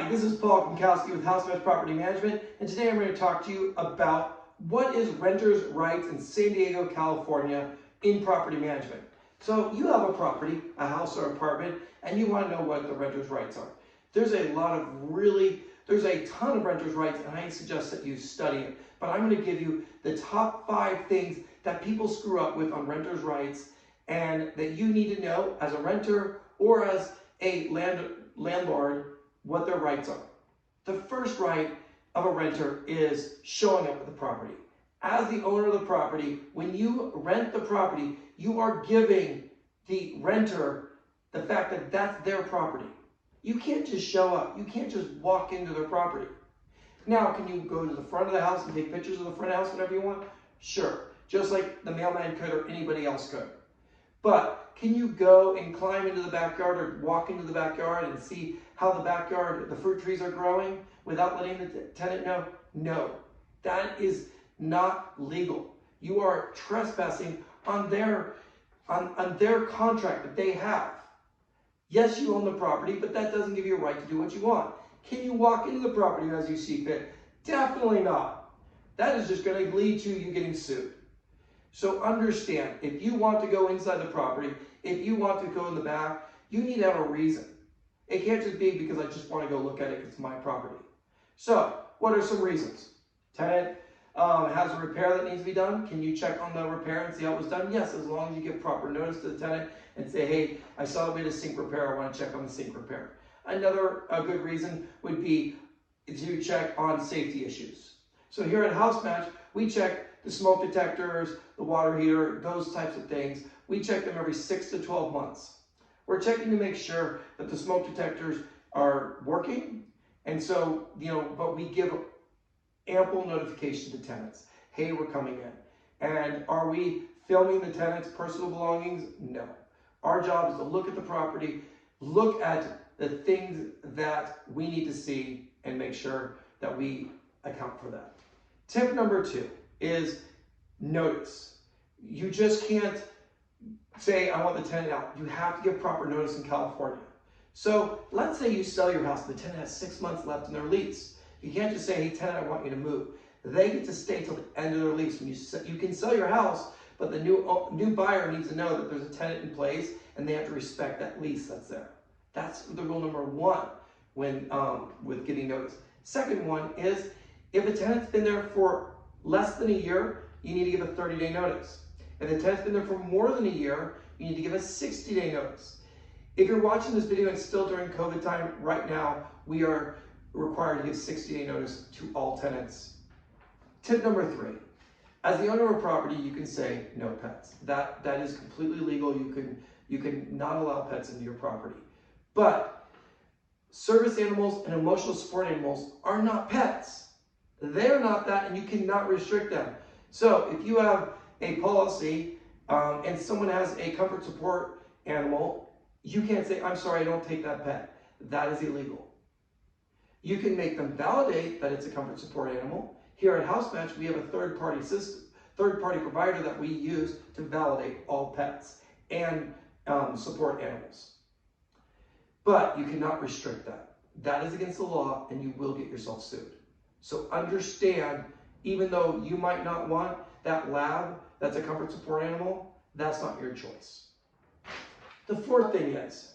Hi, this is Paul Kowski with House Match Property Management, and today I'm going to talk to you about what is renters' rights in San Diego, California in property management. So you have a property, a house or apartment, and you want to know what the renters' rights are. There's a ton of renters' rights, and I suggest that you study it. But I'm going to give you the top 5 things that people screw up with on renters' rights and that you need to know as a renter or as a landlord what their rights are. The first right of a renter is showing up at the property. As the owner of the property, when you rent the property, you are giving the renter the fact that that's their property. You can't just show up. You can't just walk into their property. Now, can you go to the front of the house and take pictures of the front of the house whenever you want? Sure, just like the mailman could or anybody else could. But can you go and climb into the backyard or walk into the backyard and see how the backyard, the fruit trees are growing without letting the tenant know? No, that is not legal. You are trespassing on their contract that they have. Yes, you own the property, but that doesn't give you a right to do what you want. Can you walk into the property as you see fit? Definitely not. That is just going to lead to you getting sued. So understand, if you want to go inside the property, if you want to go in the back, you need to have a reason. It can't just be because I just want to go look at it because it's my property. So, what are some reasons? Tenant has a repair that needs to be done. Can you check on the repair and see how it was done? Yes, as long as you give proper notice to the tenant and say, hey, I saw we had a sink repair, I want to check on the sink repair. Another good reason would be to check on safety issues. So here at House Match, we check the smoke detectors, the water heater, those types of things. We check them every 6 to 12 months. We're checking to make sure that the smoke detectors are working. And so, but we give ample notification to tenants. Hey, we're coming in. And are we filming the tenant's personal belongings? No. Our job is to look at the property, look at the things that we need to see and make sure that we account for that. Tip number 2 is notice. You just can't say, I want the tenant out. You have to give proper notice in California. So let's say you sell your house, the tenant has 6 months left in their lease. You can't just say, hey tenant, I want you to move. They get to stay till the end of their lease. When you can sell your house, but the new buyer needs to know that there's a tenant in place and they have to respect that lease that's there. That's the rule number 1 when with giving notice. Second one is, if a tenant's been there for less than a year, you need to give a 30-day notice. If the tenant's been there for more than a year, you need to give a 60-day notice. If you're watching this video and still during COVID time, right now, we are required to give 60-day notice to all tenants. Tip number 3, as the owner of a property, you can say no pets. That is completely legal. You can not allow pets into your property. But service animals and emotional support animals are not pets. They're not that, and you cannot restrict them. So if you have a policy and someone has a comfort support animal, you can't say, I'm sorry, I don't take that pet. That is illegal. You can make them validate that it's a comfort support animal. Here at House Match, we have a third-party provider that we use to validate all pets and support animals. But you cannot restrict that. That is against the law, and you will get yourself sued. So understand, even though you might not want that lab that's a comfort support animal, that's not your choice. The fourth thing is,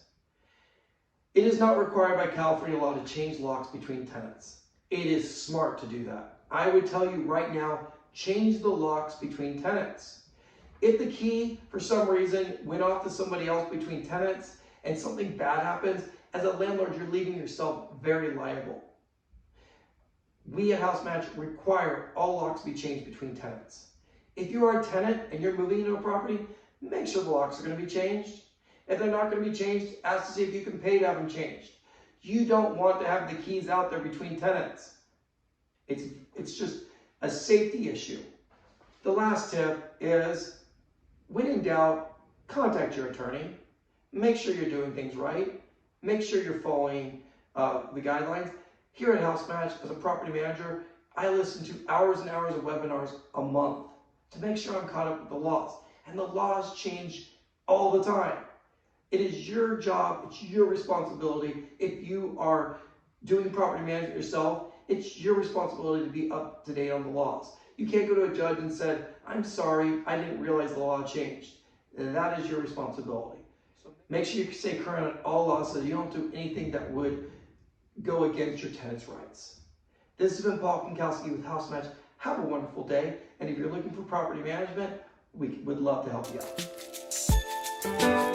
it is not required by California law to change locks between tenants. It is smart to do that. I would tell you right now, change the locks between tenants. If the key, for some reason, went off to somebody else between tenants and something bad happens, as a landlord, you're leaving yourself very liable. We at House Match require all locks be changed between tenants. If you are a tenant and you're moving into a property, make sure the locks are going to be changed. If they're not going to be changed, ask to see if you can pay to have them changed. You don't want to have the keys out there between tenants. It's just a safety issue. The last tip is, when in doubt, contact your attorney. Make sure you're doing things right. Make sure you're following the guidelines. Here at House Match, as a property manager, I listen to hours and hours of webinars a month to make sure I'm caught up with the laws. And the laws change all the time. It is your job, it's your responsibility. If you are doing property management yourself, it's your responsibility to be up to date on the laws. You can't go to a judge and say, I'm sorry, I didn't realize the law changed. That is your responsibility. So make sure you stay current on all laws so you don't do anything that would go against your tenant's rights. This has been Paul Kinkowski with House Match. Have a wonderful day, and if you're looking for property management, we would love to help you out.